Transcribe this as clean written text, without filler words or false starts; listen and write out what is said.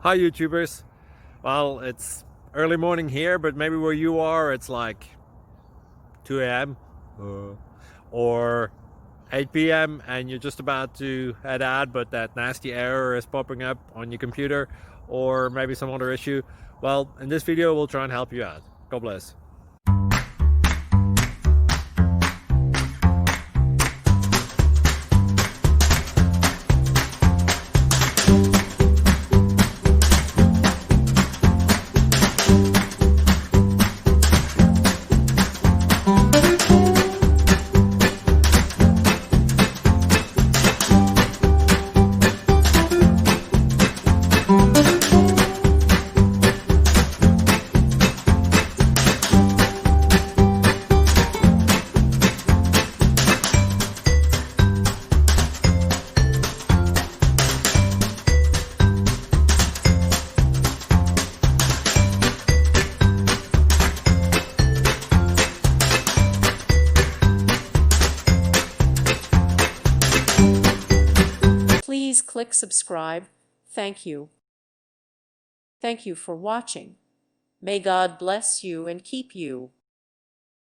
Hi YouTubers. Well, it's early morning here, but maybe where you are it's like 2 a.m. or 8 p.m. and you're just about to head out, but that nasty error is popping up on your computer, or maybe some other issue. Well, in this video we'll try and help you out. God bless. Please click subscribe. Thank you. Thank you for watching. May God bless you and keep you.